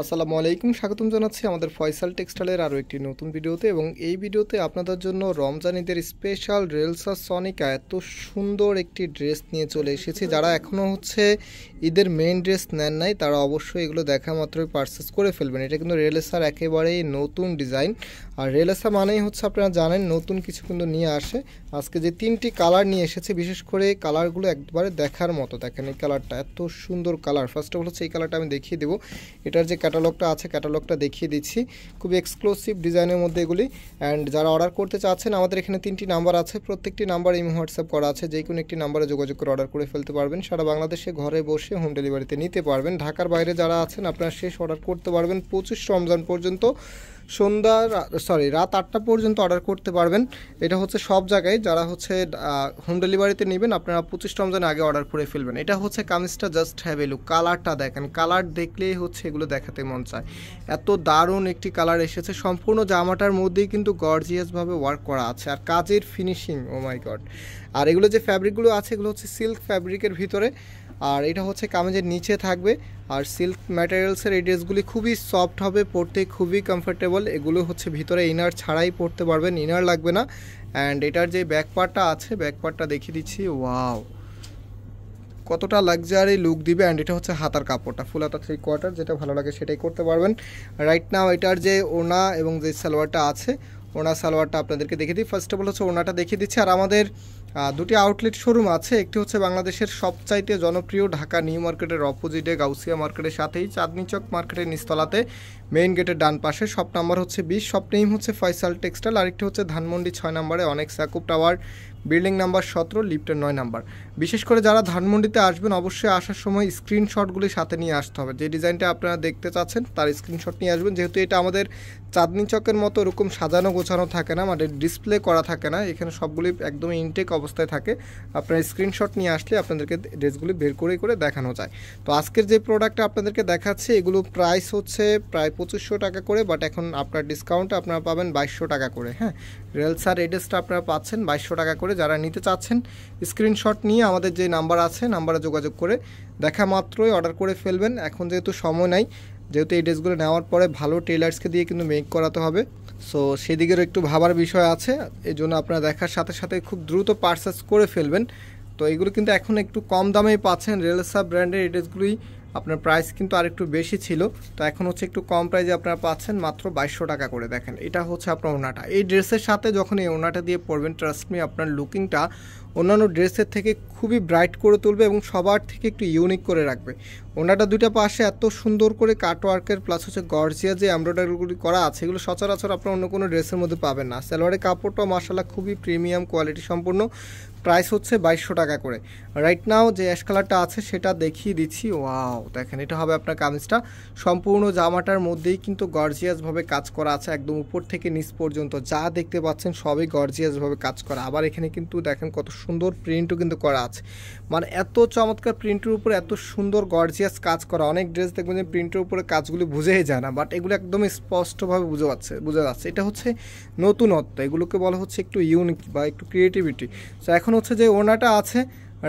আসসালামু আলাইকুম, স্বাগতম জানাচ্ছি আমাদের ফয়সাল টেক্সটাইলের আরও একটি নতুন ভিডিওতে। এবং এই ভিডিওতে আপনাদের জন্য রমজান ঈদের স্পেশাল রেলসা সনিকা এত সুন্দর একটি ড্রেস নিয়ে চলে এসেছি। যারা এখনও ঈদের মেইন ড্রেস নেন নাই তারা অবশ্যই এগুলো দেখা মাত্রই পারচেস করে ফেলবেন। এটা কিন্তু রেলেসার একেবারেই নতুন ডিজাইন। আর রেলেসা মানেই আপনারা জানেন নতুন কিছু কিন্তু নিয়ে আসে। আজকে যে তিনটি কালার নিয়ে এসেছে, বিশেষ করে কালারগুলো একবারে দেখার মতো। দেখেন এই কালারটা এত সুন্দর কালার। ফার্স্ট অফ অল এই কালারটা আমি দেখিয়ে দেবো। এটার যে ক্যাটালগটা আছে ক্যাটালগটা দেখিয়ে দিচ্ছি। খুবই এক্সক্লুসিভ ডিজাইনের মধ্যে এগুলি। অ্যান্ড যারা অর্ডার করতে চাচ্ছেন আমাদের এখানে 3টি নাম্বার আছে, প্রত্যেকটি নাম্বার ইমো হোয়াটসঅ্যাপ করা আছে। যে কোনো একটি নাম্বারে যোগাযোগ করে অর্ডার করে ফেলতে পারবেন। সারা বাংলাদেশে ঘরে বসে হোম ডেলিভারিতে নিতে পারবেন। ঢাকার বাইরে যারা আছেন আপনারা শেষ অর্ডার করতে পারবেন 25 রমজান পর্যন্ত রাত 8টা পর্যন্ত অর্ডার করতে পারবেন। এটা সব জায়গায় যারা হোম ডেলিভারিতে নেবেন আপনারা 25 রমজান আগে অর্ডার করে ফেলবেন। এটা কামিজটা জাস্ট হ্যাভ এ লুক। কালারটা দেখেন, কালার দেখলেই এগুলো দেখাতে মন চায়। এত দারুণ একটি কালার এসেছে। সম্পূর্ণ জামাটার মধ্যেই কিন্তু গর্জিয়াসভাবে ওয়ার্ক করা আছে। আর কাজের ফিনিশিং, ও মাই গড। আর এগুলো যে ফ্যাব্রিকগুলো আছে এগুলো সিল্ক ফ্যাব্রিকের ভিতরে। আর এটা কামিজের নিচে থাকবে। আর সিল্ক ম্যাটেরিয়ালসের এই ড্রেসগুলি খুবই সফট হবে, পরতে খুবই কমফোর্টেবল। এগুলো ভিতরে ইনার ছাড়াই পরতে পারবেন, ইনার লাগবে না। অ্যান্ড এটার যে ব্যাক পার্টটা আছে ব্যাক পার্টটা দেখিয়ে দিচ্ছি। ওয়াও, কতটা লাক্সারি লুক দিবে। অ্যান্ড এটা হাতার কাপড়টা ফুল হাতা 3/4, যেটা ভালো লাগে সেটাই করতে পারবেন। রাইট নাও এটার যে ওড়না এবং যে সালোয়ারটা আছে, ওড়না সালোয়ারটা আপনাদেরকে দেখিয়ে দিই। ফার্স্ট অফ অল ওড়নাটা দেখিয়ে দিচ্ছি। আর আমাদের দুটি আউটলেট শোরুম আছে। একটি বাংলাদেশের সবচাইতে জনপ্রিয় ঢাকা নিউ মার্কেটের অপোজিটে গাউসিয়া মার্কেটের সাথেই চাঁদনি চক মার্কেটের নিচতলাতে মেইন গেটের ডান পাশে। Shop number 20, shop name Faisal textile. আরেকটি ধানমন্ডি 6 নম্বরে অনেক সাকুব টাওয়ার, বিল্ডিং নাম্বার 17, লিফটের 9 নাম্বার। বিশেষ করে যারা ধানমন্ডিতে আসবেন অবশ্যই আসার সময় স্ক্রিনশটগুলি সাথে নিয়ে আসতে হবে। যে ডিজাইনটা আপনারা দেখতে চাচ্ছেন তার স্ক্রিনশট নিয়ে আসবেন। যেহেতু এটা আমাদের চাঁদনি চকের মতো এরকম সাজানো গোছানো থাকে না, মানে ডিসপ্লে করা থাকে না। এখানে সবগুলি একদমই ইনটেক অবস্থায় থাকে। আপনারা স্ক্রিনশট নিয়ে আসলে আপনাদেরকে ড্রেসগুলি বের করে দেখানো যায়। তো আজকের যে প্রোডাক্টটা আপনাদেরকে দেখাচ্ছি এগুলো প্রাইস প্রায় 2500 টাকা করে, বাট এখন আপনার ডিসকাউন্টে আপনারা পাবেন 2200 টাকা করে। হ্যাঁ, রেলসার এই ড্রেসটা আপনারা পাচ্ছেন 2200 টাকা করে। যারা নিতে চাচ্ছেন স্ক্রিনশট নিয়ে আমাদের যে নাম্বার আছে নাম্বারে যোগাযোগ করে দেখা মাত্রই অর্ডার করে ফেলবেন। এখন যেহেতু সময় নাই, যেহেতু এই ড্রেসগুলো নেওয়ার পরে ভালো টেলার্সকে দিয়ে কিন্তু মেক করাতে হবে, সো সেদিকেরও একটু ভাবার বিষয় আছে। এই জন্য আপনারা দেখার সাথে সাথে খুব দ্রুত পারচেস করে ফেলবেন। তো এগুলো কিন্তু এখন একটু কম দামেই পাচ্ছেন। রেলসা ব্র্যান্ডের এই ড্রেসগুলোই আপনার প্রাইস কিন্তু আর একটু বেশি ছিল, তো এখন একটু কম প্রাইসে আপনারা পাচ্ছেন মাত্র 2200 টাকা করে। দেখেন এটা আপনার ওড়নাটা। এই ড্রেসের সাথে যখন এই ওড়নাটা দিয়ে পরবেন, ট্রাস্ট মি আপনার লুকিংটা অন্যান্য ড্রেসের থেকে খুবই ব্রাইট করে তুলবে এবং সবার থেকে একটু ইউনিক করে রাখবে। ওড়নাটা দুইটা পাশে এত সুন্দর করে কাটওয়ার্কের প্লাস গর্জিয়া যে এমব্রয়ডারিগুলি করা আছে এগুলো সচরাচর আপনার অন্য কোনো ড্রেসের মধ্যে পাবেন না। সালোয়ারের কাপড়টাও মাশাআল্লাহ খুবই প্রিমিয়াম কোয়ালিটি সম্পূর্ণ। প্রাইস 2200 টাকা করে। রাইট নাও যে অ্যাশ কালারটা আছে সেটা দেখিয়ে দিচ্ছি। ওয়াও, দেখেন এটা হবে আপনার কামিজটা। সম্পূর্ণ জামাটার মধ্যেই কিন্তু গর্জিয়াসভাবে কাজ করা আছে, একদম উপর থেকে নিচ পর্যন্ত যা দেখতে পাচ্ছেন সবই গর্জিয়াসভাবে কাজ করা। আবার এখানে কিন্তু দেখেন কত সুন্দর প্রিন্টও কিন্তু করা আছে। মানে এত চমৎকার প্রিন্টের উপরে এত সুন্দর গর্জিয়াস কাজ করা। অনেক ড্রেস দেখবেন যে প্রিন্টের উপরে কাজগুলি বুঝেই যায় না, বাট এগুলো একদম স্পষ্টভাবে বোঝা যাচ্ছে। এটা নতুনত্ব, এগুলোকে বলা একটু ইউনিক বা একটু ক্রিয়েটিভিটি। সো এখন যে ওড়নাটা আছে,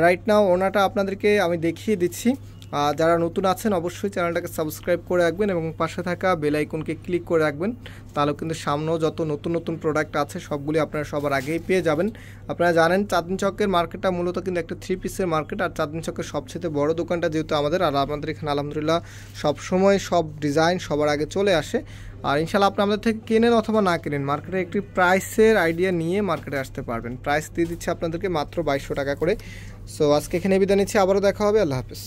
রাইট নাও ওড়নাটা আপনাদেরকে আমি দেখিয়ে দিচ্ছি। যারা নতুন আছেন অবশ্যই চ্যানেলটাকে সাবস্ক্রাইব করে রাখবেন এবং পাশে থাকা বেল আইকনকে ক্লিক করে রাখবেন। তাহলে কিন্তু সামনেও যত নতুন প্রোডাক্ট আছে সবগুলি আপনারা সবার আগেই পেয়ে যাবেন। আপনারা জানেন চাঁদনি চকের মার্কেটটা মূলত কিন্তু একটা 3 পিসের মার্কেট। আর চাঁদনি চকের সবচেয়ে বড় দোকানটা যেহেতু আমাদের এখানে আলহামদুলিল্লাহ সবসময় সব ডিজাইন সবার আগে চলে আসে। আর ইনশাল্লাহ আপনি আমাদের থেকে কেনেন অথবা না কেনেন, মার্কেটে একটি প্রাইসের আইডিয়া নিয়ে মার্কেটে আসতে পারবেন। প্রাইস দিয়ে দিচ্ছে আপনাদেরকে মাত্র 2200 টাকা করে। সো আজকে এখানে বিদায় নিচ্ছি, আবারও দেখা হবে। আল্লাহ হাফেজ।